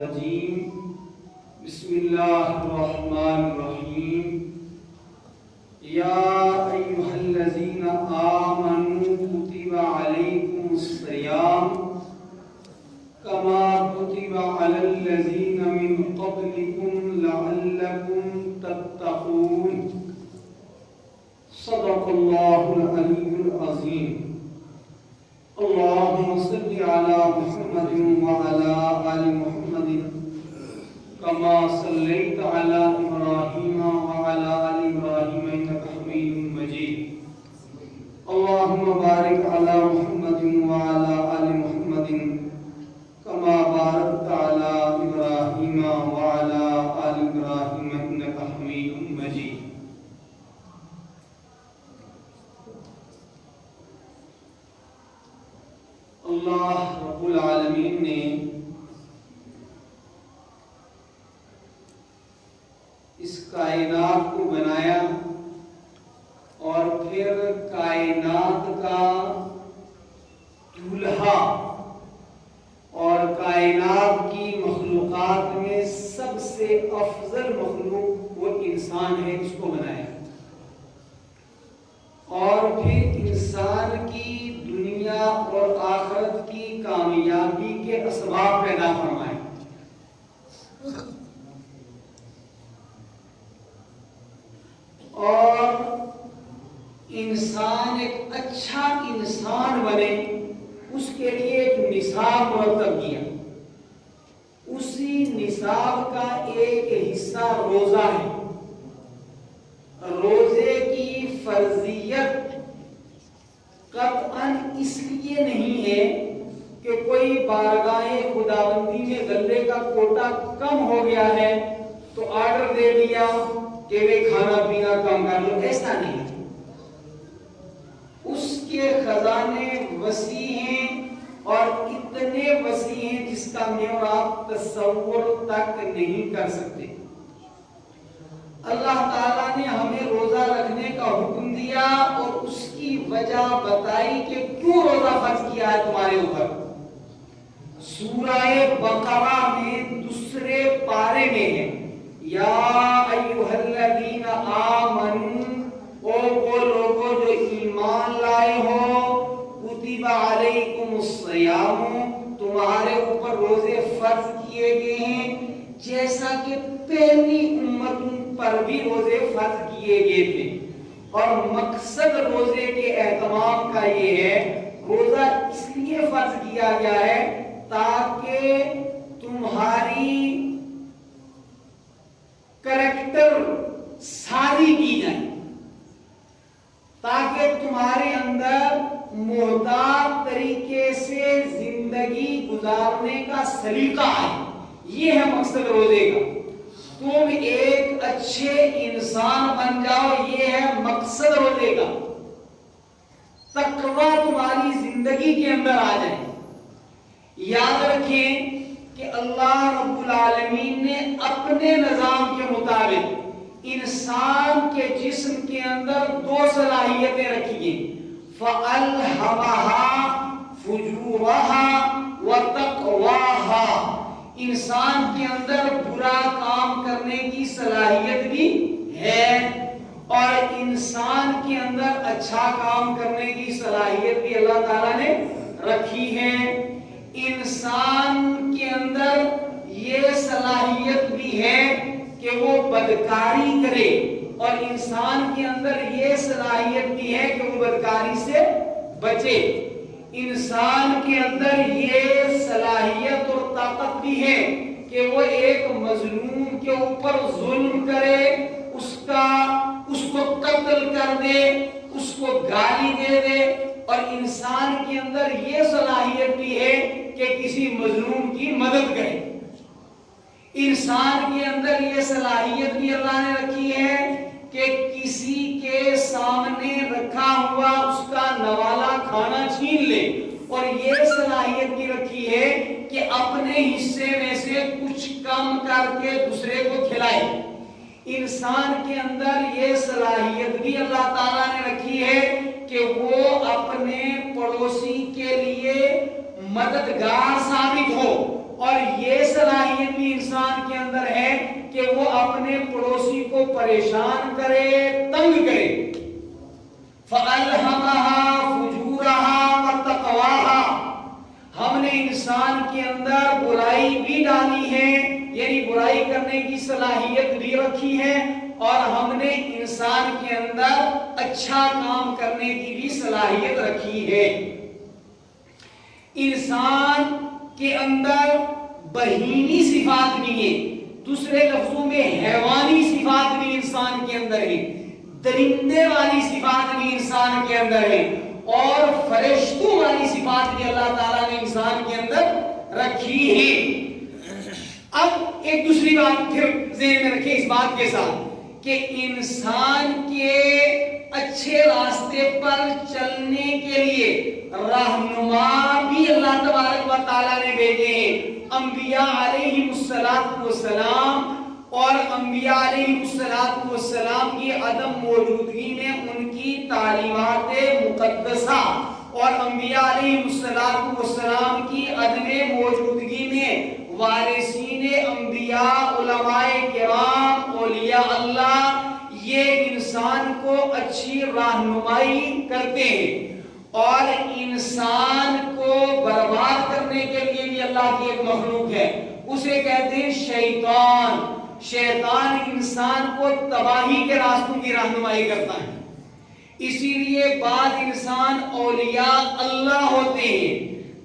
الرجیم بسم اللہ الرحمن الرحیم یا ایہا الذین آمنوا کتب علیکم الصیام کما کتب علی الذین من قبلکم لعلکم تتقون صدق اللہ العلی العظیم اللهم صل على محمد وعلى آل محمد كما صليت على إبراهيم وعلى آل إبراهيم إنك حميد مجيد اللهم بارك على محمد وعلى آل محمد كما باركت على إبراهيم وعلى آل إبراهيم إنك حميد مجيد اللہ رب العالمین نے اس کائنات کو بنایا اور پھر کائنات کا دولہا اور کائنات کی مخلوقات میں سب سے افضل مخلوق وہ انسان ہے، اس کو بنایا اور پھر انسان کی دنیا اور آخرت کی کامیابی کے اسباب پیدا فرمائے۔ اور انسان ایک اچھا انسان بنے اس کے لیے ایک نصاب مرتب کیا۔ اسی نصاب کا ایک حصہ روزہ ہے۔ روزے کی فرضیت قطعاً اس لیے نہیں ہے کہ کوئی بارگاہ خداوندی میں غلے کا کوٹا کم ہو گیا ہے تو آرڈر دے دیا کہ وہ کھانا پینا کم کر لو، ایسا نہیں ہے۔ اس کے خزانے وسیع ہیں اور اتنے وسیع ہیں جس کا میں اور آپ تصور تک نہیں کر سکتے۔ اللہ تعالیٰ نے ہمیں روزہ رکھنے کا حکم دیا اور اس کی وجہ بتائی کہ کیوں روزہ فرض کیا ہے تمہارے اوپر۔ سورہ بقرہ میں دوسرے پارے میں ہے یا ایھا الذین آمنوا، او وہ لوگوں جو ایمان لائے ہو، کتب علیکم الصیام، تمہارے اوپر روزے فرض کیے گئے ہیں جیسا کہ پہلی امتوں پر بھی روزے فرض کیے گئے تھے۔ اور مقصد روزے کے اہتمام کا یہ ہے، روزہ اس لیے فرض کیا گیا ہے تاکہ تمہاری کریکٹر ساری کی جائے، تاکہ تمہارے اندر محتاط طریقے سے زندگی گزارنے کا سلیقہ آئے۔ یہ ہے مقصد روزے کا، تم ایک اچھے انسان بن جاؤ، یہ ہے مقصد روزے کا۔ تقوی تمہاری زندگی کے اندر آ جائے۔ یاد رکھیں کہ اللہ رب العالمین نے اپنے نظام کے مطابق انسان کے جسم کے اندر دو صلاحیتیں رکھی ہیں، فَأَلْهَمَهَا فُجُورَهَا وَتَقْوَاهَا۔ انسان کے اندر برا کام کرنے کی صلاحیت بھی ہے اور انسان کے اندر اچھا کام کرنے کی صلاحیت بھی اللہ تعالیٰ نے رکھی ہے۔ انسان کے اندر یہ صلاحیت بھی ہے کہ وہ بدکاری کرے اور انسان کے اندر یہ صلاحیت بھی ہے کہ وہ بدکاری سے بچے۔ انسان کے اندر یہ صلاحیت اور طاقت بھی ہے کہ وہ ایک مظلوم کے اوپر ظلم کرے، اس کو قتل کر دے، اس کو گالی دے دے، اور انسان کے اندر یہ صلاحیت بھی ہے کہ کسی مظلوم کی مدد کرے۔ انسان کے اندر یہ صلاحیت بھی اللہ نے رکھی ہے کہ کسی کے سامنے رکھا ہوا اس کا نوالا کھانا چھین لے، اور یہ صلاحیت بھی رکھی ہے کہ اپنے حصے میں سے کچھ کم کر کے دوسرے کو کھلائے۔ انسان کے اندر یہ صلاحیت بھی اللہ تعالیٰ نے رکھی ہے کہ وہ اپنے پڑوسی کے لیے مددگار ثابت ہو اور یہ صلاحیت بھی انسان کے اندر ہے کہ وہ اپنے پڑوسی کو پریشان کرے، تنگ کرے۔ فَأَلْهَمَهَا فُجُورَهَا وَتَقْوَاهَا، ہم نے انسان کے اندر برائی بھی ڈالی ہے، یعنی برائی کرنے کی صلاحیت بھی رکھی ہے، اور ہم نے انسان کے اندر اچھا کام کرنے کی بھی صلاحیت رکھی ہے۔ انسان کے اندر بہیمی صفات بھی ہیں، دوسرے لفظوں میں حیوانی صفات بھی انسان کے اندر ہیں، درندے والی صفات بھی انسان کے اندر ہیں، اور فرشتوں والی صفات بھی اللہ تعالیٰ نے انسان کے اندر رکھی ہے۔ اب ایک دوسری بات پھر ذہن میں رکھیں اس بات کے ساتھ کہ انسان کے اچھے راستے پر چلنے کے لیے رہنما بھی اللہ تبارک و تعالیٰ نے بھیجے ہیں۔ انبیاء علیہم السلام اور انبیاء علیہم السلام کی عدم موجودگی میں ان کی تعلیمات مقدسہ اور انبیاء علیہم السلام کی عدم موجودگی میں وارثین انبیاء، علماء کرام، اولیاء اللہ یہ انسان کو اچھی رہنمائی کرتے ہیں، اور انسان کو برباد کرنے کے لیے بھی اللہ کی ایک مخلوق ہے، اسے کہتے ہیں شیطان۔ شیطان انسان کو تباہی کے راستوں کی رہنمائی کرتا ہے، اسی لیے بعض انسان اولیاء اللہ ہوتے ہیں،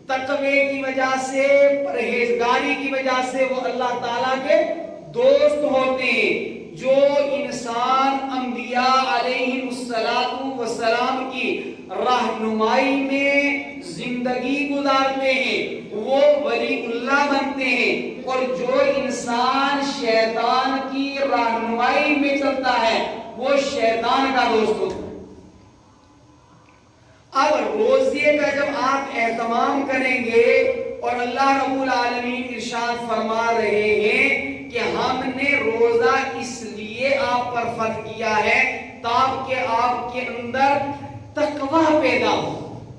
تقوی کی وجہ سے، پرہیزگاری کی وجہ سے وہ اللہ تعالیٰ کے دوست ہوتے ہیں۔ جو انسان انبیاء علیہم السلام کی رہنمائی میں زندگی گزارتے ہیں وہ ولی اللہ بنتے ہیں، اور جو انسان شیطان کی رہنمائی میں چلتا ہے وہ شیطان کا دوست ہوتا ہے۔ اب روزے کا جب آپ اہتمام کریں گے، اور اللہ رب العالمین ارشاد فرما رہے ہیں کہ ہم نے روزہ اس لیے آپ پر فرض کیا ہے تاکہ آپ کے اندر تقوی پیدا ہو،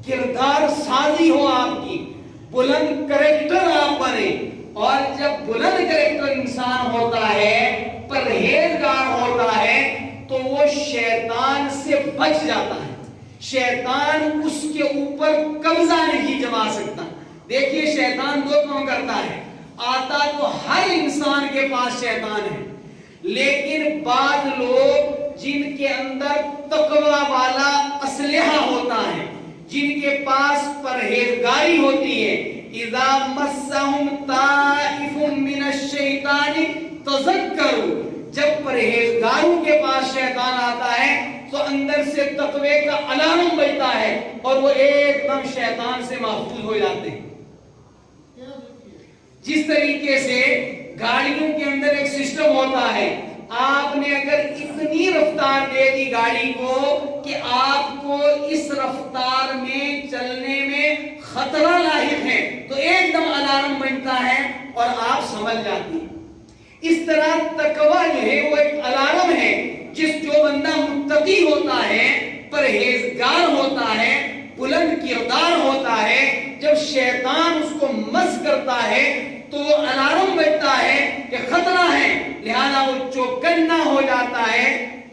کردار سازی ہو، آپ کی بلند کریکٹر آپ بنے، اور جب بلند کریکٹر انسان ہوتا ہے، پرہیزگار ہوتا ہے، تو وہ شیطان سے بچ جاتا ہے، شیطان اس کے اوپر قبضہ نہیں جما سکتا۔ دیکھیے شیطان دو کام کرتا ہے، آتا تو ہر انسان کے پاس شیطان ہے، لیکن بعض لوگ جن کے اندر تقوی والا اسلحہ ہوتا ہے، جن کے پاس پرہیزگاری ہوتی ہے، اذا مسہم طائف من الشیطان تذکروا، جب پرہیزگاروں کے پاس شیطان آتا ہے تو اندر سے تقوی کا الارم بجتا ہے اور وہ ایک دم شیطان سے محفوظ ہو جاتے ہیں۔ جس طریقے سے گاڑیوں کے اندر ایک سسٹم ہوتا ہے، آپ نے اگر اتنی رفتار دے دی گاڑی کو کہ آپ کو اس رفتار میں چلنے میں خطرہ لاحق ہے، تو ایک دم الارم بجتا ہے اور آپ سمجھ جاتے ہیں۔ اس طرح تقوی جو ہے وہ ایک الارم ہے، جو بندہ متقی ہوتا ہے، پرہیزگار ہوتا ہے، بلند کردار ہوتا ہے، جب شیطان اس کو مس کرتا ہے تو وہ الارم بجتا ہے کہ خطرہ ہے، لہذا وہ چوکنا ہو جاتا ہے،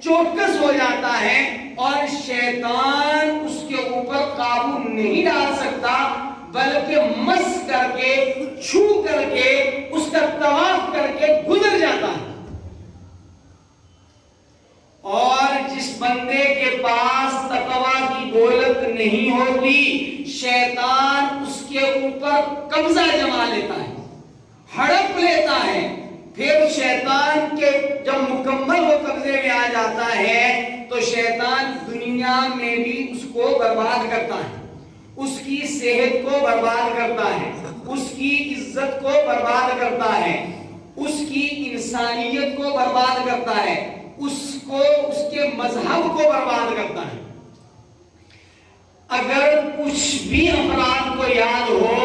چوکس ہو جاتا ہے، اور شیطان اس کے اوپر قابو نہیں ڈال سکتا، بلکہ مس کر کے، چھو کر کے، اس کا طواف کر کے گزر جاتا ہے۔ اور جس بندے کے پاس تقوی کی دولت نہیں ہوتی، شیطان اس کے اوپر قبضہ جما لیتا ہے، ہڑپ لیتا ہے، پھر شیطان کے جب مکمل وہ قبضے میں آ جاتا ہے تو شیطان دنیا میں بھی اس کو برباد کرتا ہے، اس کی صحت کو برباد کرتا ہے، اس کی عزت کو برباد کرتا ہے، اس کی انسانیت کو برباد کرتا ہے، اس کے مذہب کو برباد کرتا ہے۔ اگر کچھ بھی افراد کو یاد ہو،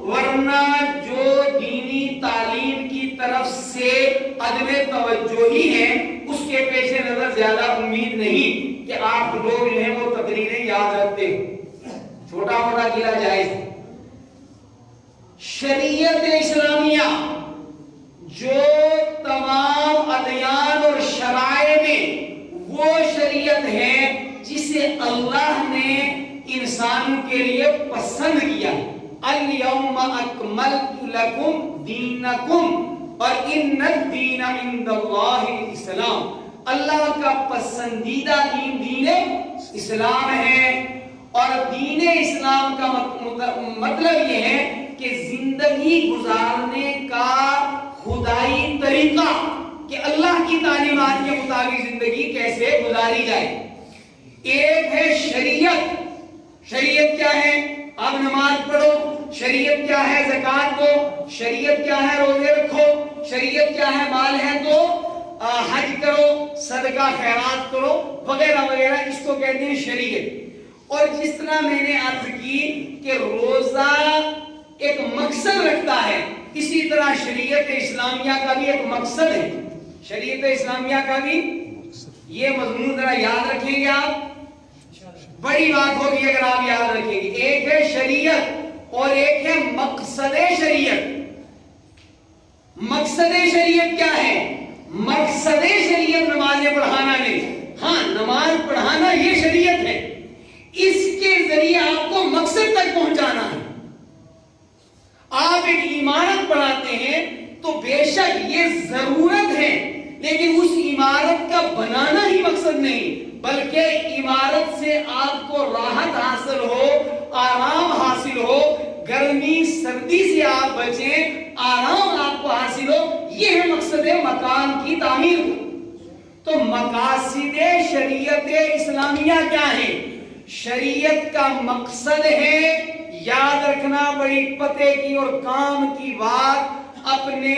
ورنہ جو دینی تعلیم کی طرف سے عدم توجہی ہے، اس کے پیش نظر زیادہ امید نہیں کہ آپ لوگ جو ہیں وہ تقریریں یاد رکھتے ہو، چھوٹا موٹا گلا جائز ہے، شریعت اسلامیہ جو تمام ادیان اور شرائع میں وہ شریعت ہے جسے اللہ نے انسانوں کے لیے پسند کیا. الیوم اکملت لکم دینکم اور ان الدین عند اللہ الاسلام. اللہ کا پسندیدہ دین دین اسلام ہے. اور دین اسلام کا مطلب یہ ہے کہ زندگی گزارنے کا خدائی طریقہ کہ اللہ کی تعلیمات کے مطابق زندگی کیسے گزاری جائے. ایک ہے شریعت. شریعت کیا ہے؟ آپ نماز پڑھو. شریعت کیا ہے؟ زکات دو. شریعت کیا ہے؟ روزے رکھو. شریعت کیا ہے؟ مال ہے تو حج کرو, صدقہ خیرات کرو وغیرہ وغیرہ. اس کو کہتے ہیں شریعت. اور جس طرح میں نے عرض کی کہ روزہ ایک مقصد رکھتا ہے, اسی طرح شریعت اسلامیہ کا بھی ایک مقصد ہے. شریعت اسلامیہ کا بھی یہ مضمون ذرا یاد رکھیں گے آپ, بڑی بات ہوگی اگر آپ یاد رکھیں گے. ایک ہے شریعت اور ایک ہے مقصد شریعت. مقصد شریعت کیا ہے؟ مقصد شریعت نمازیں پڑھانا نہیں. ہاں نماز پڑھانا یہ شریعت ہے, اس کے ذریعے آپ کو مقصد تک پہنچانا ہے. آپ ایک عمارت بناتے ہیں تو بے شک یہ ضرورت ہے, لیکن اس عمارت کا بنانا ہی مقصد نہیں, بلکہ عمارت سے آپ کو راحت حاصل ہو, آرام حاصل ہو, گرمی سردی سے آپ بچیں, آرام آپ کو حاصل ہو. یہ ہے مقصد مکان کی تعمیر. تو مقاصد شریعت اسلامیہ کیا ہے؟ شریعت کا مقصد ہے, یاد رکھنا بڑی پتے کی اور کام کی بات, اپنے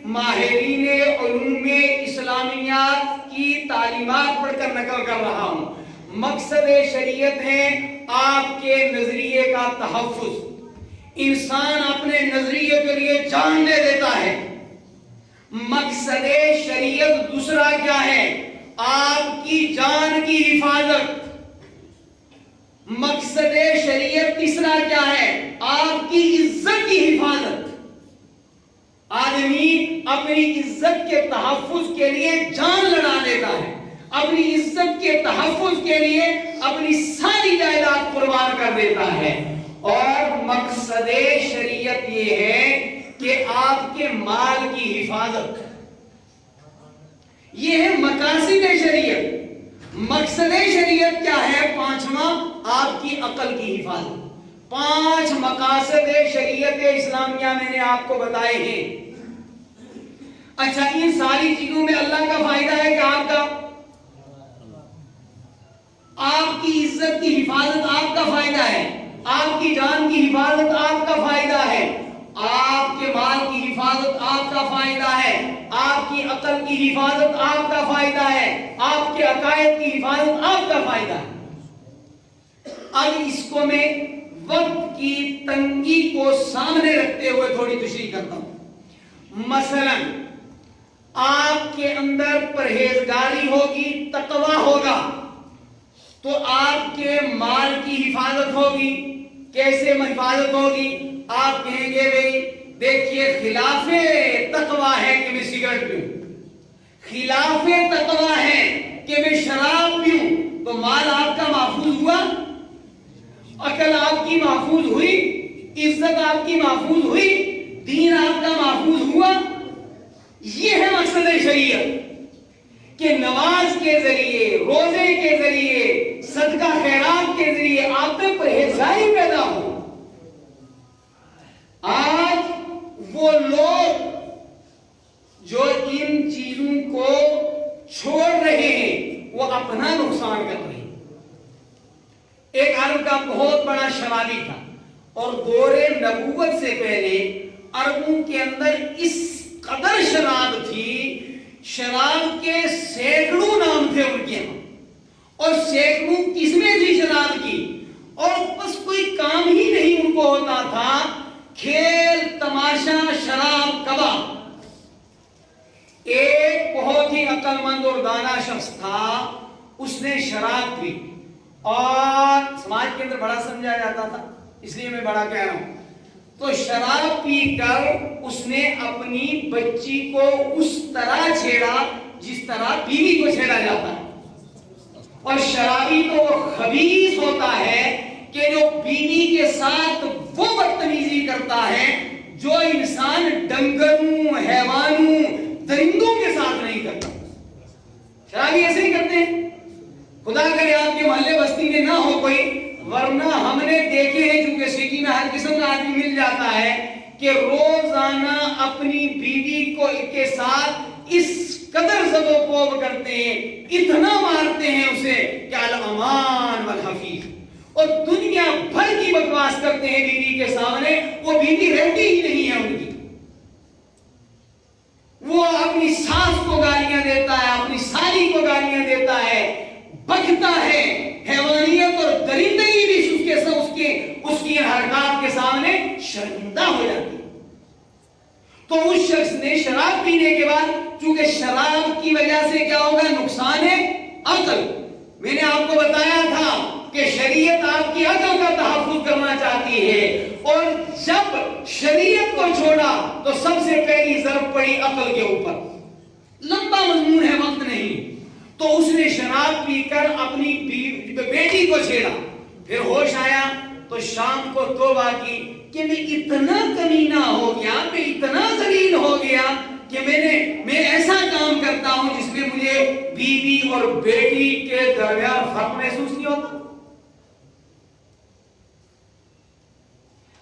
ماہرین علوم اسلامیات کی تعلیمات پڑھ کر نقل کر رہا ہوں. مقصد شریعت ہے آپ کے نظریے کا تحفظ. انسان اپنے نظریے کے لیے جان دے دیتا ہے. مقصد شریعت دوسرا کیا ہے؟ آپ کی جان کی حفاظت. مقصد شریعت تیسرا کیا ہے؟ آپ کی عزت کی حفاظت. آدمی اپنی عزت کے تحفظ کے لیے جان لڑا دیتا ہے, اپنی عزت کے تحفظ کے لیے اپنی ساری جائیداد قربان کر دیتا ہے. اور مقصد شریعت یہ ہے کہ آپ کے مال کی حفاظت. یہ ہے مقاصد شریعت. مقصد شریعت کیا ہے؟ پانچواں, آپ کی عقل کی حفاظت. 5 مقاصد شریعت اسلامیہ میں نے آپ کو بتائے ہیں. اچھا, ان ساری چیزوں میں اللہ کا فائدہ ہے کہ آپ کا, آپ کی عزت کی حفاظت آپ کا فائدہ ہے, آپ کی جان کی حفاظت آپ کا فائدہ ہے, آپ کے مال کی حفاظت آپ کا فائدہ ہے, آپ کی عقل کی حفاظت آپ کا فائدہ ہے, آپ کے عقائد کی حفاظت آپ کا فائدہ ہے. اب اس کو میں وقت کی تنگی کو سامنے رکھتے ہوئے تھوڑی تشریح کرتا ہوں. مثلا آپ کے اندر پرہیزگاری ہوگی, تقوی ہوگا, تو آپ کے مال کی حفاظت ہوگی. کیسے حفاظت ہوگی؟ آپ کہیں گے بھئی دیکھیے خلاف تقوی ہے کہ میں سگریٹ پیوں, خلاف تقوی ہے کہ میں شراب پیوں, تو مال آپ کا محفوظ ہوا, عقل آپ کی محفوظ ہوئی, عزت آپ کی محفوظ ہوئی, دین آپ کا محفوظ ہوا. یہ ہے مقصد شریعت کہ نماز کے ذریعے, روزے کے ذریعے, صدقہ خیرات کے ذریعے آپ میں پرہیزگاری پیدا ہو. آج وہ لوگ جو ان چیزوں کو چھوڑ رہے ہیں وہ اپنا نقصان کر رہے ہیں. ایک عرب کا بہت بڑا شرابی تھا, اور دور نبوت سے پہلے عربوں کے اندر اس قدر شراب تھی, شراب کے سینکڑوں نام تھے ان کے یہاں, اور سینکڑوں قسمیں تھی شراب کی, اور بس کوئی کام ہی نہیں ان کو ہوتا تھا, کھیل تماشا شراب کباب. ایک بہت ہی عقل مند اور دانا شخص تھا, اس نے شراب پی, اور سماج کے اندر بڑا سمجھا جاتا تھا, اس لیے میں بڑا کہہ رہا ہوں. تو شراب پی کر اس نے اپنی بچی کو اس طرح چھیڑا جس طرح بیوی کو چھیڑا جاتا ہے. اور شرابی تو وہ خبیث ہوتا ہے کہ جو بیوی کے ساتھ وہ بدتمیزی کرتا ہے جو انسان ڈنگروں، حیوانوں، درندوں کے ساتھ نہیں کرتا. شرابی ایسے ہی کرتے ہیں. خدا کرے آپ کے محلے بستی میں نہ ہو کوئی، ورنہ ہم نے دیکھے ہیں چونکہ سٹی میں ہر قسم کا آدمی مل جاتا ہے کہ روزانہ اپنی بیوی کو کے ساتھ اس قدر زد و کوب کرتے ہیں، اتنا مارتے ہیں اسے کہ الامان والحفیظ، اور دنیا بھر کی بکواس کرتے ہیں بیوی کے سامنے. وہ بیوی رہتی ہی نہیں ہے ان کی. وہ اپنی ساس کو گالیاں دیتا ہے، اپنی سالی کو گالیاں دیتا ہے، بکتا ہے. حیوانیت اور درندگی بھی اس کی حرکات کے سامنے شرمندہ ہو جاتی ہے. تو اس شخص نے شراب پینے کے بعد، چونکہ شراب کی وجہ سے کیا ہوگا؟ نقصان ہے عقل. میں نے آپ کو بتایا تھا کہ شریعت آپ کی عقل کا تحفظ کرنا چاہتی ہے، اور جب شریعت کو چھوڑا تو سب سے پہلی ضرب پڑی عقل کے اوپر. لمبا مضمون ہے، وقت نہیں. تو اس نے شراب پی کر اپنی بیٹی کو چھیڑا. پھر ہوش آیا تو شام کو توبہ کی کہ میں اتنا کمینہ ہو گیا، میں اتنا ذلیل ہو گیا کہ میں ایسا کام کرتا ہوں جس میں مجھے بیوی اور بیٹی کے درمیان فرق محسوس نہیں ہوتا.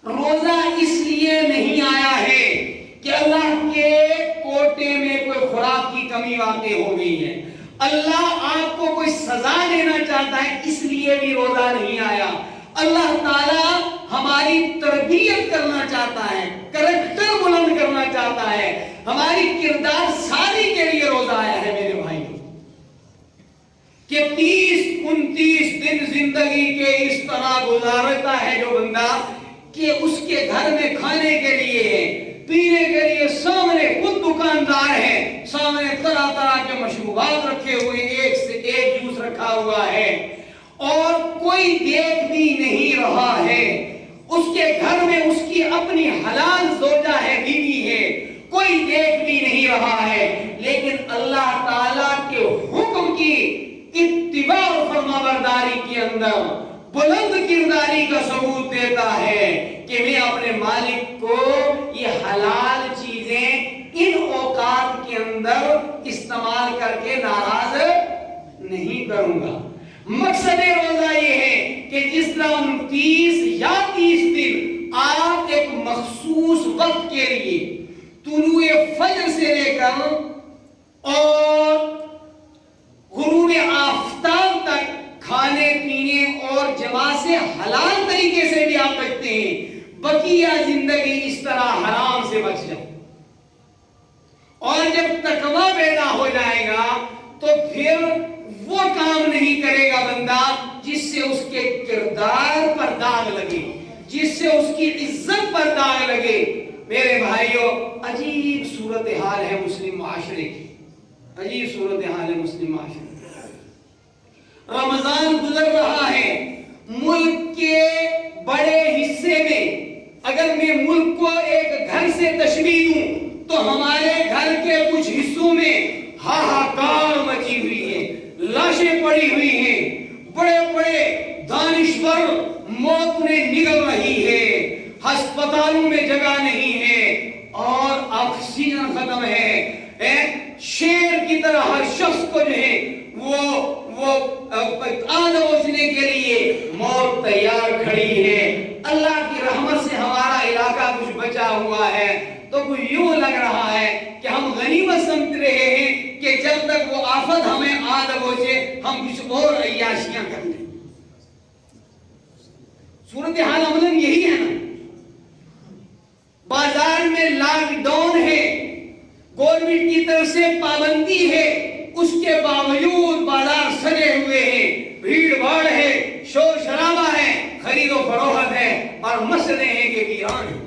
روزہ اس لیے نہیں آیا ہے کہ اللہ کے کوٹے میں کوئی خوراک کی کمی واقع ہو گئی ہے. اللہ آپ کو کوئی سزا دینا چاہتا ہے، اس لیے بھی روزہ نہیں آیا. اللہ تعالیٰ ہماری تربیت کرنا چاہتا ہے، کریکٹر بلند کرنا چاہتا ہے، ہماری کردار سازی کے لیے روزہ آیا ہے میرے بھائی. کہ 30-29 دن زندگی کے اس طرح گزارتا ہے جو بندہ کہ اس کے گھر میں کھانے کے لیے، پینے کے لیے سامنے خود دکاندار ہے، سامنے طرح طرح کے مشروبات رکھے ہوئے، ایک سے ایک جوس رکھا ہوا ہے، اور کوئی دیکھ بھی نہیں رہا ہے. اس کے گھر میں اس کی اپنی حلال زوجہ ہے، بیوی ہے، کوئی دیکھ بھی نہیں رہا ہے، لیکن اللہ تعالیٰ کے حکم کی اتباع و فرمانبرداری کے اندر بلند کرداری کا ثبوت دیتا ہے کہ میں اپنے مالک کو یہ حلال چیزیں ان اوقات کے اندر استعمال کر کے ناراض نہیں کروں گا. مقصد روزہ یہ ہے کہ جس طرح 29 یا 30 دن آپ ایک مخصوص وقت کے لیے طلوع فجر سے لے کر اور غروب آفتاب تک کھانے پینے اور جماع سے حلال طریقے سے بھی آپ بچتے ہیں، بقیہ زندگی اس طرح حرام سے بچ جائے. اور جب تقوی پیدا ہو جائے گا تو پھر وہ کام نہیں کرے گا بندہ جس سے اس کے کردار پر داغ لگے، جس سے اس کی عزت پر داغ لگے. میرے بھائیوں، عجیب صورتحال ہے مسلم معاشرے کی، عجیب صورتحال ہے مسلم معاشرے. رمضان گزر رہا ہے، ملک کے بڑے حصے میں اگر میں ملک کو ایک گھر سے تشبیہ دوں تو ہمارے گھر کے کچھ حصوں میں ہاہاکار مچی ہوئی ہے، لاشیں پڑی ہوئی ہیں، بڑے بڑے دانشور موت نے نگل رہی ہے، ہسپتالوں میں جگہ نہیں ہے اور آکسیجن ختم ہے. شیر کی طرح ہر شخص کو جو ہے وہ آگ بوجھنے کے لیے موت تیار کھڑی ہے. اللہ کی رحمت سے ہمارا علاقہ کچھ بچا ہوا ہے تو کچھ یوں لگ رہا ہے کہ ہم غنیمت سمجھ رہے ہیں کہ جب تک وہ آفت ہمیں آگ بوجھے ہم کچھ اور عیاشیاں کر لیں. صورتحال عملاً یہی ہے نا. بازار میں لاک ڈاؤن ہے، گورنمنٹ کی طرف سے پابندی ہے، اس کے باوجود بازار سجے ہوئے ہیں، بھیڑ بھاڑ ہے، شور شرابہ ہے، خرید و فروخت ہے، اور مسئلے ہیں کہ ویران ہے.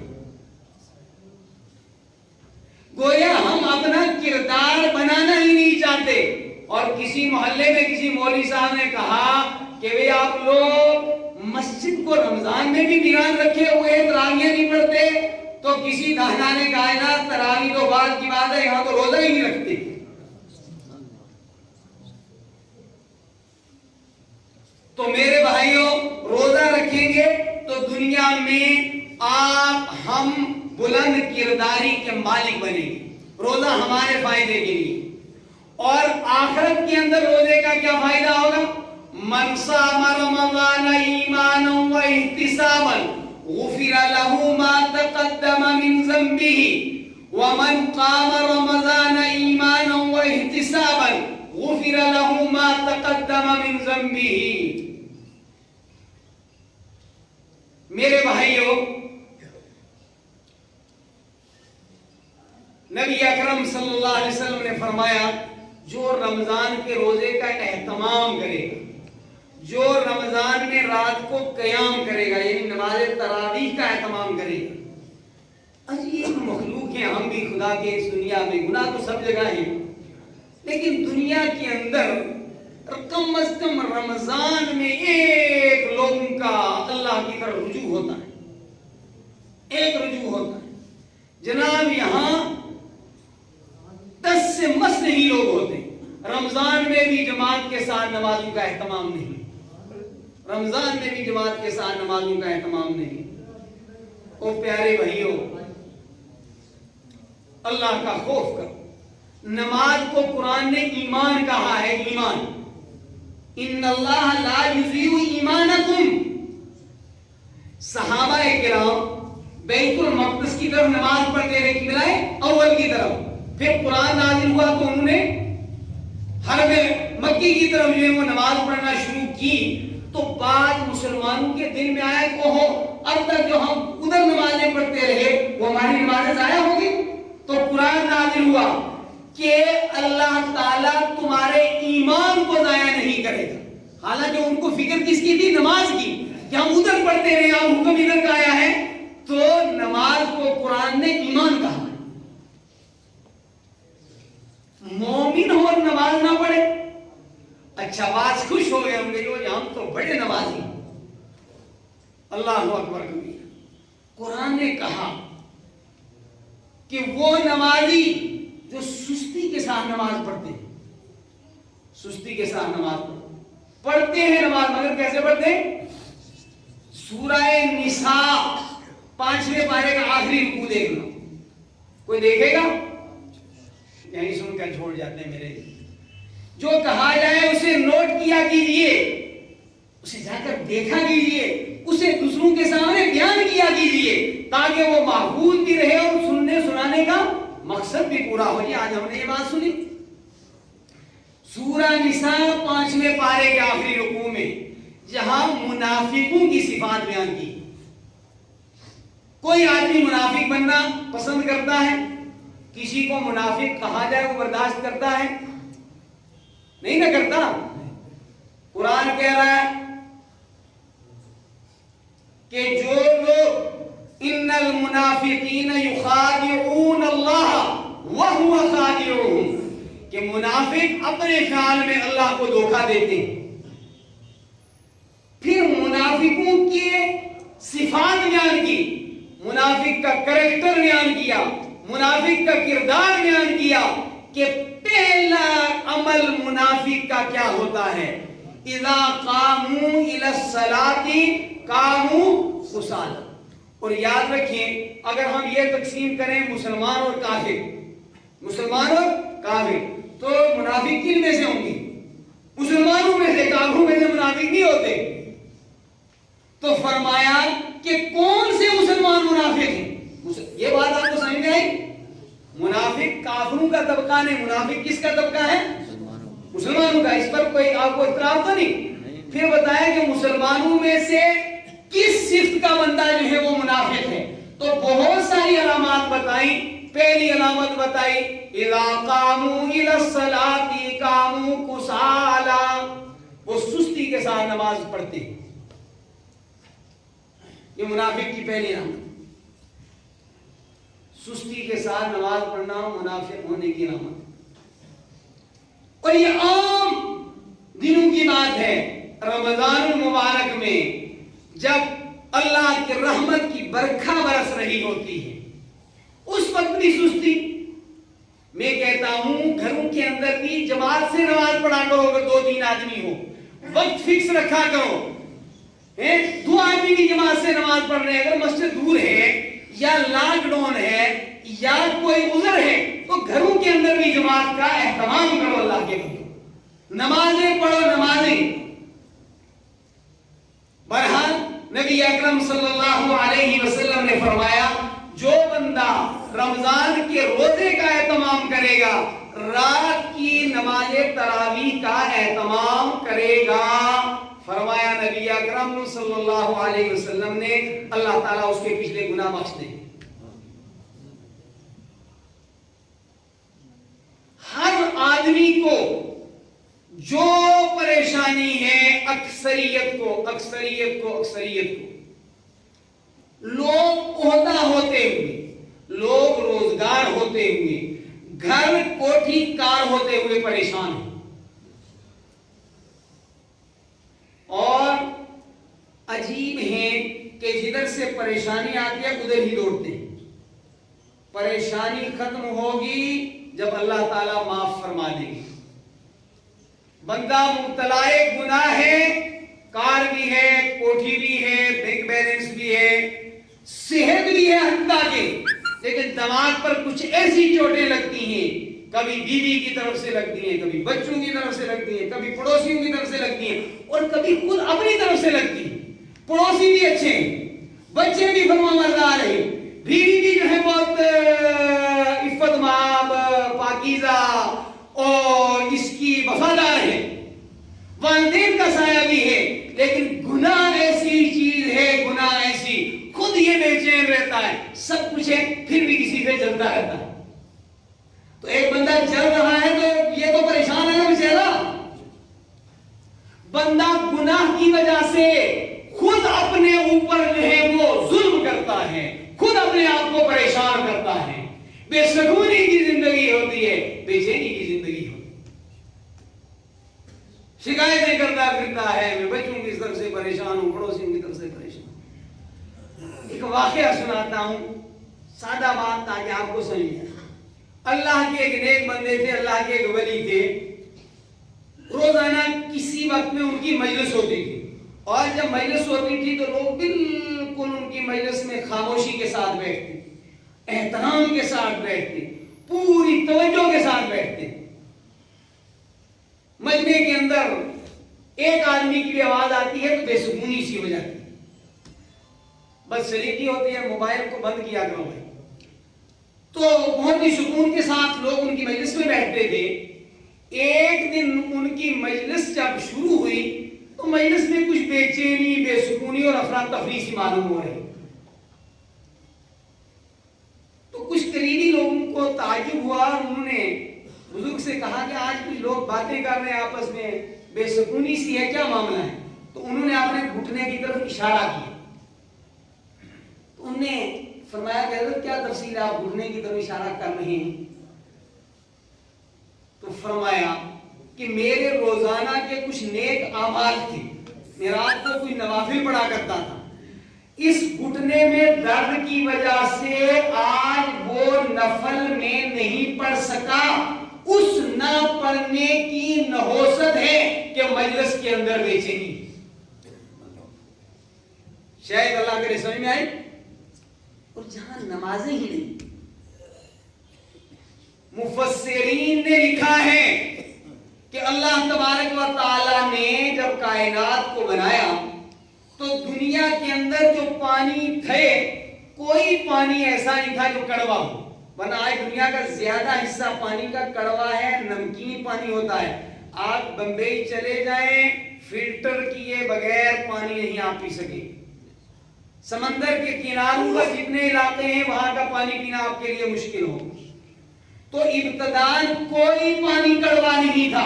گویا ہم اپنا کردار بنانا ہی نہیں چاہتے. اور کسی محلے میں کسی مولوی صاحب نے کہا کہ بھئی آپ لوگ مسجد کو رمضان میں بھی ویران رکھے ہوئے تراویح نہیں پڑھتے، تو کسی دہنانے کائنات تراویح تو بعد کی بات ہے، یہاں تو روزہ ہی نہیں رکھتے۔ تو میرے بھائیوں، روزہ رکھیں گے تو دنیا میں آپ ہم بلند کرداری کے مالک بنیں گے، روزہ ہمارے فائدے کے لیے۔ اور آخرت کے اندر روزے کا کیا فائدہ ہوگا؟ من صام رمضان ایمانا واحتسابا غفر له ما تقدم من ذنبه ومن قام رمضان ایمانا واحتسابا غفر له ما تقدم من ذنبه۔ میرے بھائیوں، نبی اکرم صلی اللہ علیہ وسلم نے فرمایا جو رمضان کے روزے کا اہتمام کرے گا، جو رمضان میں رات کو قیام کرے گا، یعنی نماز تراویح کا اہتمام کرے گا۔ عجیب مخلوق ہیں ہم بھی خدا کے اس دنیا میں، گناہ تو سب جگہ ہے، لیکن دنیا کے اندر کم از کم رمضان میں ایک لوگوں کا اللہ کی طرف رجوع ہوتا ہے، ایک رجوع ہوتا ہے۔ جناب یہاں 10 سے مس نہیں لوگ ہوتے، رمضان میں بھی جماعت کے ساتھ نمازوں کا اہتمام نہیں، رمضان میں بھی جماعت کے ساتھ نمازوں کا اہتمام نہیں۔ او پیارے بھائیوں، اللہ کا خوف کرو۔ نماز کو قرآن نے ایمان کہا ہے، ایمان۔ ان اللہ لا یضیع ایمانکم۔ صحابہ کرام بیت المقدس کی طرف نماز پڑھتے رہے، قبلہ اول کی طرف، پھر قرآن نازل ہوا تو انہوں نے حرم مکی کی طرف جو ہے وہ نماز پڑھنا شروع کی، تو بعض مسلمانوں کے دل میں آیا کہ اب تک جو ہم ادھر نمازیں پڑھتے رہے وہ ہماری نمازیں ضائع ہوگی۔ تو قرآن نازل ہوا کہ اللہ تعالیٰ تمہارے ایمان کو ضائع نہیں کرے گا۔ حالانکہ ان کو فکر کس کی تھی؟ نماز کی، کہ ہم ادھر پڑھتے رہے، اب حکم ادھر کا آیا ہے، تو نماز کو قرآن نے ایمان کہا۔ مومن ہو اور نماز نہ پڑھے، اچھا باز خوش ہو گئے ہوں گے، ہم تو بڑے نمازی۔ اللہ اکبر کبیر۔ قرآن نے کہا کہ وہ نمازی جو سستی کے ساتھ نماز پڑھتے ہیں، سستی کے ساتھ نماز پڑھتے ہیں نماز، مگر کیسے پڑھتے ہیں؟ سورہ نساء 5ویں پارے کا آخری رکوع دیکھنا، کوئی دیکھے گا؟ یہیں سن کر چھوڑ جاتے ہیں میرے۔ جو کہا جائے اسے نوٹ کیا کیجئے، اسے جا کر دیکھا کیجئے، اسے دوسروں کے سامنے بیان کیا کیجئے، تاکہ وہ محفوظ بھی رہے اور سننے سنانے کا مقصد بھی پورا ہو جائے۔ آج ہم نے یہ بات سنی، سورہ نساء 5ویں پارے کے آخری رکوع میں جہاں منافقوں کی صفات بیان کی۔ کوئی آدمی منافق بننا پسند کرتا ہے؟ کسی کو منافق کہا جائے وہ برداشت کرتا ہے؟ نہیں نہ کرتا۔ قرآن کہہ رہا ہے کہ جو لوگ ان المنافقین یخادعون اللہ وہو خادعهم، کہ منافق اپنے خیال میں اللہ کو دھوکہ دیتے ہیں۔ پھر منافقوں کی صفات بیان کی، منافق کا کریکٹر بیان کیا، منافق کا کردار بیان کیا کہ پہلا عمل منافق کا کیا ہوتا ہے؟ اذا قاموا الى الصلاة قاموا کسالى۔ اور یاد رکھیں، اگر ہم یہ تقسیم کریں مسلمان اور کافر، مسلمان اور کافر، تو منافق کن میں سے ہوں گے؟ مسلمانوں میں سے، کافروں میں سے منافق نہیں ہوتے۔ تو فرمایا کہ کون سے مسلمان منافق ہیں؟ یہ بات آپ کو سمجھ میں آئی؟ منافق کافروں کا طبقہ نہیں، منافق کس کا طبقہ ہے؟ مسلمانوں کا۔ اس پر کوئی آپ کو اختلاف تو نہیں؟ پھر بتایا کہ مسلمانوں میں سے کس صفت کا بندہ جو ہے وہ منافق ہے، تو بہت ساری علامات بتائی۔ پہلی علامت بتائی اذا قاموا الى الصلاة قاموا کسالى، وہ سستی کے ساتھ نماز پڑھتے ہیں۔ یہ منافق کی پہلی علامت، سستی کے ساتھ نماز پڑھنا منافق ہونے کی علامت۔ اور یہ عام دنوں کی بات ہے، رمضان المبارک میں جب اللہ کی رحمت کی برکھا برس رہی ہوتی ہے اس وقت بھی سستی. میں کہتا ہوں گھروں کے اندر بھی جماعت سے نماز پڑھا کرو. اگر 2-3 آدمی ہو وقت فکس رکھا کرو. 2 آدمی بھی جماعت سے نماز پڑھ رہے ہیں, اگر مسجد دور ہے یا لاک ڈاؤن ہے یا کوئی عذر ہے تو گھروں کے اندر بھی جماعت کا اہتمام کرو. اللہ کے بندو نمازیں پڑھو, نمازیں. بہرحال نبی اکرم صلی اللہ علیہ وسلم نے فرمایا جو بندہ رمضان کے روزے کا اہتمام کرے گا رات کی نماز تراویح کا اہتمام کرے گا. فرمایا نبی اکرم صلی اللہ علیہ وسلم نے اللہ تعالیٰ اس کے پچھلے گناہ بخش دیں. ہر آدمی کو جو پریشانی ہے اکثریت کو لوگ عہدہ ہوتے ہوئے, لوگ روزگار ہوتے ہوئے, گھر کوٹھی کار ہوتے ہوئے پریشان ہیں. اور عجیب ہے کہ جدھر سے پریشانی آتی ہے ادھر ہی دوڑتے ہیں. پریشانی ختم ہوگی جب اللہ تعالیٰ معاف فرما دے گی. بندہ مبتلا گناہ ہے, کار بھی ہے, کوٹھی بھی ہے, بینک بیلنس بھی ہے, صحت بھی ہے حتیٰ کہ, لیکن دماغ پر کچھ ایسی چوٹیں لگتی ہیں, کبھی بیوی کی طرف سے لگتی ہیں, کبھی بچوں کی طرف سے لگتی ہیں, کبھی پڑوسیوں کی طرف سے لگتی ہیں, اور کبھی خود اپنی طرف سے لگتی ہیں. پڑوسی بھی اچھے ہیں, بچے بھی فرمانبردار ہیں, بیوی بھی جو ہے بہت عفت مآب, پاکیزہ اور اس کی وفادار ہے, والدین کا سایہ بھی ہے, لیکن گناہ ایسی چیز ہے, گناہ ایسی خود یہ بے چین رہتا ہے, سب کچھ ہے پھر بھی کسی پہ جلتا رہتا ہے. تو ایک بندہ جل رہا ہے تو یہ تو پریشان ہے نا بیچارہ. بندہ گناہ کی وجہ سے خود اپنے اوپر جو ہے وہ ظلم کرتا ہے, خود اپنے آپ کو پریشان کرتا ہے, بے سکونی کی زندگی ہوتی ہے, بے چینی کی زندگی ہوتی ہے, شکایتیں کرتا پھرتا ہے, میں بچوں کی طرف سے پریشان ہوں, پڑوسیوں کی طرف سے پریشان ہوں. ایک واقعہ سناتا ہوں, سادہ بات تاکہ آپ کو سمجھ آئے. اللہ کے ایک نیک بندے تھے, اللہ کے ایک ولی تھے. روزانہ کسی وقت میں ان کی مجلس ہوتی تھی, اور جب مجلس ہوتی تھی تو لوگ بالکل ان کی مجلس میں خاموشی کے ساتھ بیٹھتے, احترام کے ساتھ بیٹھتے, پوری توجہ کے ساتھ بیٹھتے. مجمع کے اندر ایک آدمی کی بھی آواز آتی ہے تو بے سکونی سی ہو جاتی ہے, بس سلیقی ہوتی ہے, موبائل کو بند کیا کرو بھائی. تو بہت ہی سکون کے ساتھ لوگ ان کی مجلس میں بیٹھتے تھے. ایک دن ان کی مجلس جب شروع ہوئی تو مجلس میں کچھ بے چینی, بے سکونی اور افراتفری سی معلوم ہو رہی. تو کچھ قریبی لوگوں کو تعجب ہوا, انہوں نے بزرگ سے کہا کہ آج کچھ لوگ باتیں کر رہے ہیں آپس میں, بے سکونی سی ہے, کیا معاملہ ہے؟ تو انہوں نے اپنے گھٹنے کی طرف اشارہ کیا. تو انہوں نے فرمایا کہ حضرت کیا تفصیل ہے, آپ گھٹنے کی طرف اشارہ کر رہے ہیں؟ تو فرمایا کہ میرے روزانہ کے کچھ نیک اعمال تھے, میں رات کو کچھ نوافل پڑھا کرتا تھا, اس گھٹنے میں درد کی وجہ سے آج وہ نفل میں نہیں پڑھ سکا. اس نہ پڑھنے کی نحوست ہے کہ مجلس کے اندر بے چینی. شاید اللہ کے سمجھ میں آئی. اور جہاں نمازیں ہی نہیں, مفسرین نے لکھا ہے کہ اللہ تبارک و تعالی نے جب کائنات کو بنایا تو دنیا کے اندر جو پانی تھے, کوئی پانی ایسا نہیں تھا جو کڑوا ہو, ورنہ آج دنیا کا زیادہ حصہ پانی کا کڑوا ہے, نمکین پانی ہوتا ہے. آپ بمبئی چلے جائیں, فلٹر کیے بغیر پانی نہیں آپ پی سکیں. سمندر کے کناروں پر جتنے علاقے ہیں وہاں کا پانی پینا آپ کے لیے مشکل ہو. تو ابتداءً کوئی پانی کڑوا نہیں تھا,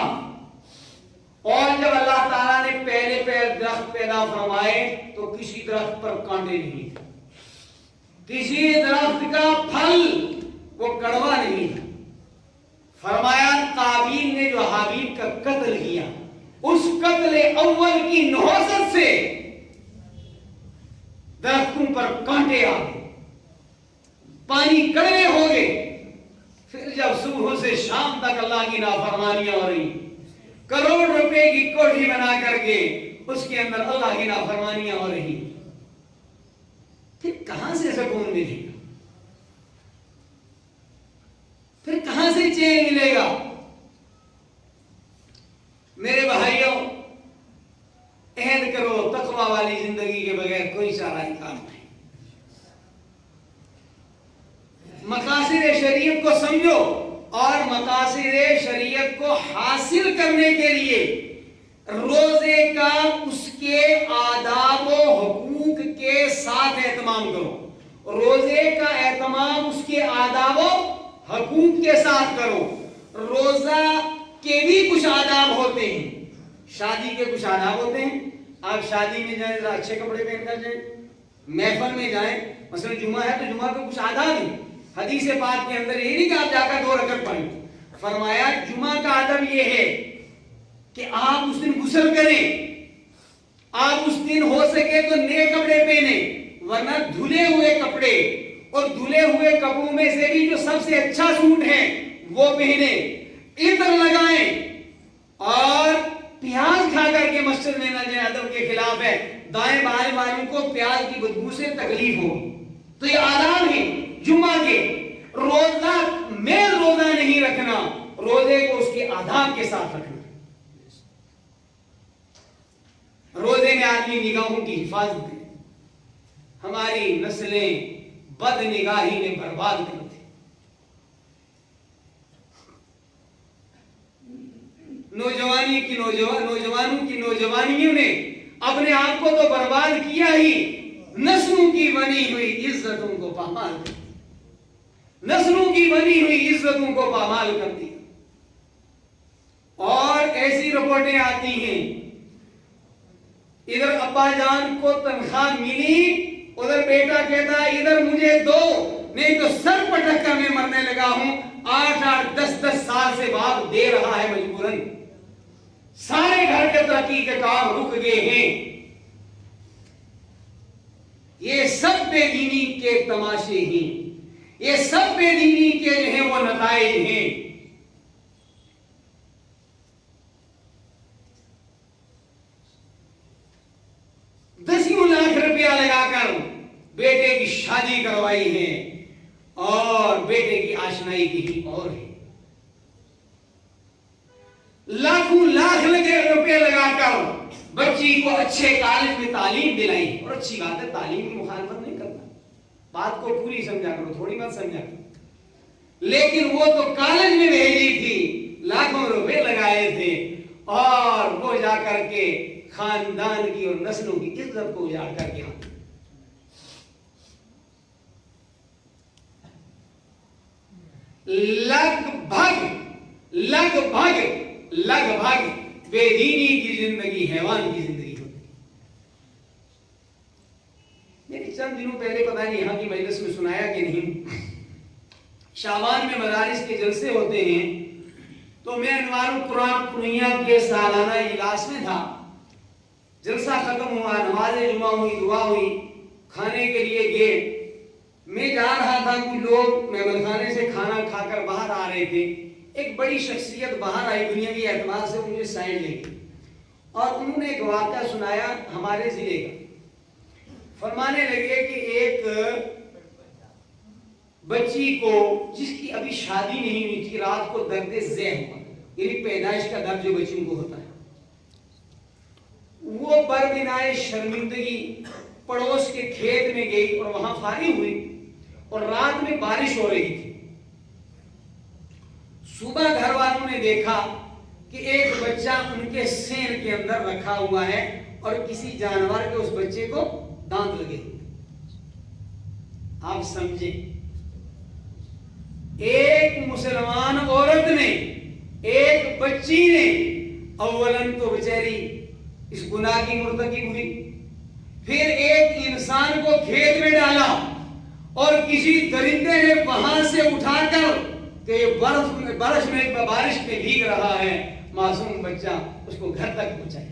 اور جب اللہ تعالیٰ نے پہلے درخت پیدا فرمائے تو کسی درخت پر کانٹے نہیں تھے, کسی درخت کا پھل وہ کڑوا نہیں تھا. فرمایا قابیل نے جو حابیل کا قتل کیا, اس قتل اول کی نحوست سے درختوں پر کانٹے آ گئے، پانی کڑوے ہو گئے. پھر جب صبح سے شام تک اللہ کی نافرمانیاں ہو رہی، کروڑ روپے کی کوٹھی بنا کر کے اس کے اندر اللہ کی نافرمانیاں ہو رہی، پھر کہاں سے سکون ملے گا؟ پھر کہاں سے چین ملے گا؟ میرے بھائیوں، عہد کرو تقوی والی زندگی کے بغیر کوئی چارہ کام نہیں. مقاصد شریعت کو سمجھو، اور مقاصد شریعت کو حاصل کرنے کے لیے روزے کا اس کے آداب و حقوق کے ساتھ اہتمام کرو. روزے کا اہتمام اس کے آداب و حقوق کے ساتھ کرو. روزہ کے بھی کچھ آداب ہوتے ہیں، شادی کے کچھ آداب ہوتے ہیں. آپ شادی میں جائیں ذرا اچھے کپڑے پہن کر جائیں، محفل میں جائیں، مثلا جمعہ ہے تو جمعہ کے کچھ آداب ہیں. حدیث پاک کے اندر یہ نہیں کہ آپ جا کر 2 رکعت پڑھیں، فرمایا جمعہ کا ادب یہ ہے کہ آپ اس دن غسل کریں، آپ اس دن ہو سکے تو نئے کپڑے پہنیں، ورنہ دھلے ہوئے کپڑے، اور دھلے ہوئے کپڑوں میں سے بھی جو سب سے اچھا سوٹ ہے وہ پہنیں، عطر لگائیں، اور پیاز کھا کر کے مسجد میں نہ جائیں. ادب کے خلاف ہے. دائیں بائیں والوں کو پیاز کی بدبو سے تکلیف ہوگی. تو یہ آداب ہیں جمعہ کے. روزہ میں روزہ نہیں رکھنا، روزے کو اس کے آداب کے ساتھ رکھنا. روزے میں آدمی نگاہوں کی حفاظت کرے. ہماری نسلیں بد نگاہی میں برباد کرتی. نوجوانوں کی نوجوانیوں نے اپنے آپ کو تو برباد کیا ہی، نسلوں کی بنی ہوئی عزتوں کو پامال کر دیا. نسلوں کی بنی ہوئی عزتوں کو پامال کر دیا. اور ایسی رپورٹیں آتی ہیں، ادھر ابا جان کو تنخواہ ملی، ادھر بیٹا کہتا ہے ادھر مجھے دو، نہیں تو سر پٹک کر میں مرنے لگا ہوں. 8 10 سال سے باپ دے رہا ہے مجبوراً. سارے گھر کے ترقی کے کام رک گئے ہیں. یہ سب بے دینی کے تماشے ہیں، یہ سب بے دینی کے جو ہیں وہ نتائج ہیں. 10 لاکھ روپیہ لگا کر بیٹے کی شادی کروائی ہے، اور بیٹے کی آشنائی کی اور ہے. لاکھوں لاکھ روپے لگا کر بچی کو اچھے کالج میں تعلیم دلائی. اور اچھی بات ہے، تعلیم کی مخالفت نہیں کرنا، بات کو پوری سمجھا کرو، تھوڑی مت سمجھا کرو. لیکن وہ تو کالج میں بھیجی تھی، لاکھوں روپے لگائے تھے، اور وہ جا کر کے خاندان کی اور نسلوں کی عزت کو اجاڑ کر کے آتے. لگ بھگ بے دینی کی زندگی حیوان کی زندگی ہوتی. میری چند دنوں پہلے پتہ نہیں یہاں کی مجلس میں سنایا کہ نہیں، شعبان میں مدارس کے جلسے ہوتے ہیں، تو میں انوار القرآن پورنیہ کے سالانہ اجلاس میں تھا. جلسہ ختم ہوا، نماز جمعہ ہوئی، دعا ہوئی، کھانے کے لیے گئے. میں جا رہا تھا، کچھ لوگ مہمان خانے سے کھانا کھا کر باہر آ رہے تھے. ایک بڑی شخصیت باہر آئی دنیاوی اعتبار سے، مجھے سائڈ لے گئی اور انہوں نے ایک واقعہ سنایا ہمارے ضلع کا. فرمانے لگے کہ ایک بچی کو، جس کی ابھی شادی نہیں ہوئی تھی، رات کو درد ذہن ہوا، یعنی پیدائش کا درد جو بچیوں کو ہوتا ہے، وہ بردنائے شرمندگی پڑوس کے کھیت میں گئی اور وہاں فارغ ہوئی، اور رات میں بارش ہو رہی تھی. صبح گھر والوں نے دیکھا کہ ایک بچہ ان کے سین کے اندر رکھا ہوا ہے، اور کسی جانور کے اس بچے کو دانت لگے. آپ سمجھیں، ایک مسلمان عورت نے، ایک بچی نے، اولاً تو بیچاری اس گناہ کی مرتکب ہوئی، پھر ایک انسان کو کھیت میں ڈالا، اور کسی درندے نے وہاں سے اٹھا کر کہ بارش میں بھیگ رہا ہے معصوم بچہ، اس کو گھر تک پہنچایا.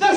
10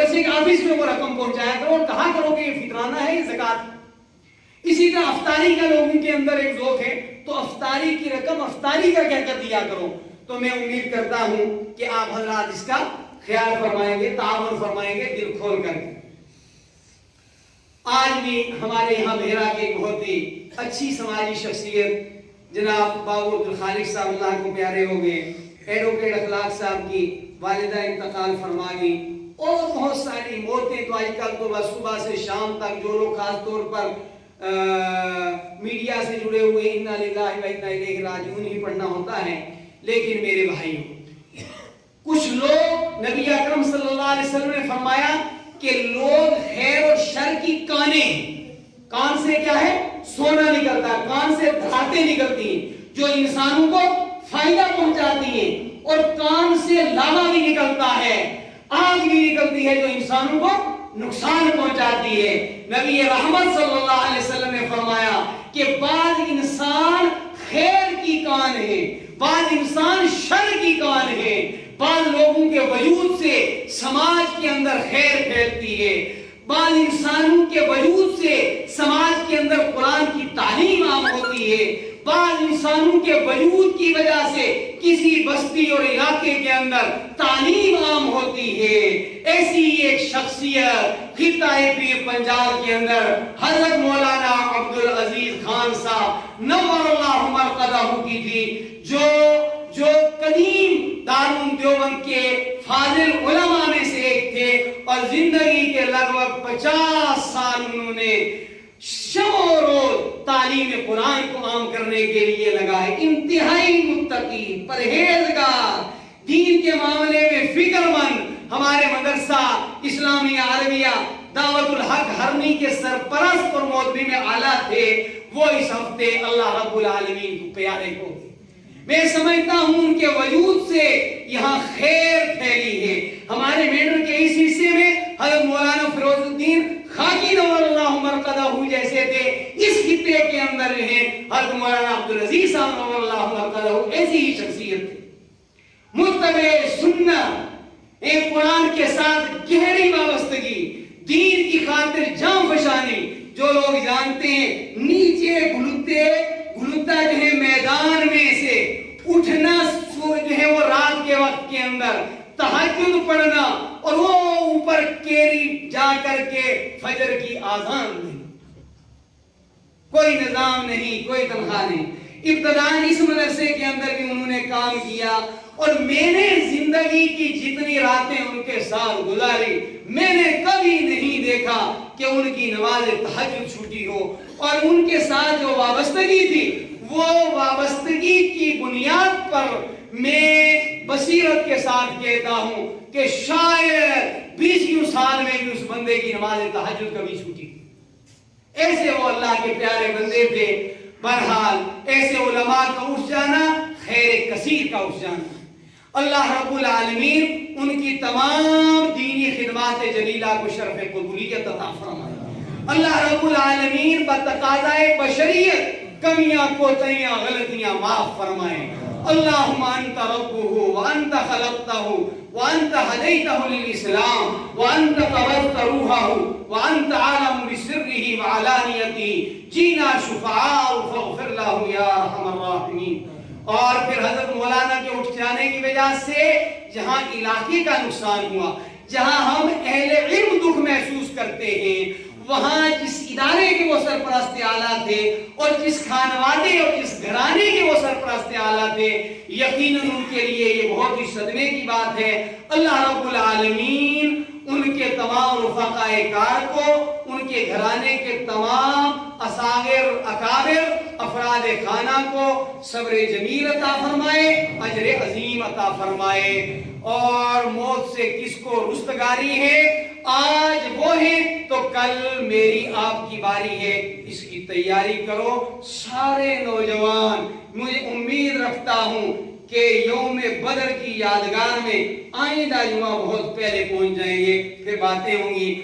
مدرسے کے آفس میں وہ رقم پہنچایا کرو اور کہا کرو کہ یہ فطرانہ ہے، یہ زکات۔ اسی طرح افطاری کا لوگوں کے اندر ایک ذوق ہے، تو افطاری کی رقم افطاری کا کہہ کر دیا کرو۔ تو میں امید کرتا ہوں کہ آپ حضرات اس کا خیال فرمائیں گے، تعاون فرمائیں گے دل کھول کر۔ آج بھی ہمارے یہاں بحیرہ کی ایک بہت ہی اچھی سماجی شخصیت جناب بابو عبدالخالق صاحب اللہ کو پیارے ہو گئے، ایڈوکیٹ اخلاق صاحب کی والدہ انتقال فرما گئی، اور بہت ساری موتیں تو آج کل تو بس صبح سے شام تک جو لوگ خاص طور پر میڈیا سے جڑے ہوئے انا للہ و انا الیہ راجعون ہی پڑھنا ہوتا ہے۔ لیکن میرے بھائیوں، کچھ لوگ، نبی اکرم صلی اللہ علیہ وسلم نے فرمایا کہ لوگ خیر اور شر کی کانیں ہیں۔ کان سے کیا ہے؟ سونا نکلتا ہے، کان سے دھاتیں نکلتی ہیں جو انسانوں کو فائدہ پہنچاتی ہیں، اور کان سے لاوا بھی نکلتا ہے، آگ بھی نکلتی ہے جو انسانوں کو نقصان پہنچاتی ہے۔ نبی رحمت صلی اللہ علیہ وسلم نے فرمایا کہ بعض انسان خیر کی کان ہے، بعض انسان شر کی کان ہے، بعض لوگوں کے وجود سے سماج کے اندر خیر پھیلتی ہے، بعض انسانوں کے وجود سے سماج کے اندر قرآن کی تعلیم عام ہوتی ہے، بعض انسانوں کے وجود کی وجہ سے کسی بستی اور علاقے کے اندر تعلیم عام ہوتی ہے۔ ایسی ایک شخصیت خطہ پیر پنجاب کے اندر حضرت مولانا عبدالعزیز خان صاحب نور اللہ مرقدہ کی تھی، جو قدیم دارالعلوم دیوبند کے فاضل علماء میں سے ایک تھے، اور زندگی کے لگ بھگ 50 سال انہوں نے شب و روز تعلیم قرآن کو عام کرنے کے لیے لگائے۔ انتہائی متقی، پرہیزگار، دین کے معاملے میں فکر مند، ہمارے مدرسہ اسلامیہ عربیہ دعوت الحق ہرنی کے سرپرست اور محترم میں اعلیٰ تھے، وہ اس ہفتے اللہ رب العالمین کو پیارے ہو گئے۔ میں سمجھتا ہوں ان کے وجود سے یہاں خیر پھیلی ہے۔ ہمارے میڈر کے اس حصے میں حضرت مولانا فیروز الدین خاکی نور اللہ مرقدہ جیسے تھے، اس خطے کے اندر ہیں حضرت مولانا عبدالعزیز صاحب نور اللہ مرقدہ، ایسی ہی شخصیت تھی، متبع سنت، ایک قرآن کے ساتھ گہری وابستگی، دین کی خاطر جان فشانی۔ جو لوگ جانتے ہیں نیچے گھلتا جو ہے میدان میں سے اٹھنا، جو ہے وہ رات کے وقت کے اندر تہجد پڑھنا، اور وہ اوپر کیری جا کر کے فجر کی آذان دیں، کوئی نظام نہیں، کوئی تنخواہ نہیں۔ ابتداء اس مدرسے کے اندر بھی انہوں نے کام کیا، اور میں نے زندگی کی جتنی راتیں ان کے ساتھ گزاری، میں نے کبھی نہیں دیکھا کہ ان کی نماز تہجد چھوٹی ہو، اور ان کے ساتھ جو وابستگی تھی، وہ وابستگی کی بنیاد پر میں بصیرت کے ساتھ کہتا ہوں کہ شاید 20 سال میں بھی اس بندے کی نماز تہجد کبھی چھوٹی۔ ایسے وہ اللہ کے پیارے بندے تھے۔ بہرحال ایسے علماء کا اٹھ جانا خیر کثیر کا اٹھ جانا۔ اللہ رب العالمین ان کی تمام دینی خدمات جلیلہ کو شرف قبولیت عطا فرمائے۔ اللہ رب العالمین بتقاضائے بشریت کمیاں کوتاہیاں غلطیاں معاف فرمائے۔ اللہم انت ربہ وانت خلقتہ وانت ہدیتہ للاسلام وانت قبضت روحہ وانت عالم بسرہ وعلانیتہ جینا شفعاء فاغفر لہ یا ارحم الراحمین۔ اور پھر حضرت مولانا کے اٹھ جانے کی وجہ سے جہاں علاقے کا نقصان ہوا، جہاں ہم اہل علم دکھ محسوس کرتے ہیں، وہاں جس ادارے کے وہ سرپرست اعلیٰ تھے اور جس خانوادے اور جس گھرانے کے وہ سرپرست اعلیٰ تھے، یقیناً ان کے لیے یہ بہت ہی صدمے کی بات ہے۔ اللہ رب العالمین ان کے تمام رفقاء کار کو، ان کے گھرانے کے تمام اصاغر اکابر افراد خانہ کو صبر جمیل عطا فرمائے، اجر عظیم عطا فرمائے۔ اور موت سے کس کو رستگاری ہے؟ آج وہ ہے تو کل میری آپ کی باری ہے، اس کی تیاری کرو سارے نوجوان۔ مجھے امید رکھتا ہوں کہ یوم بدر کی یادگار میں آئندہ جمعہ بہت پہلے پہنچ جائیں گے، پھر باتیں ہوں گی۔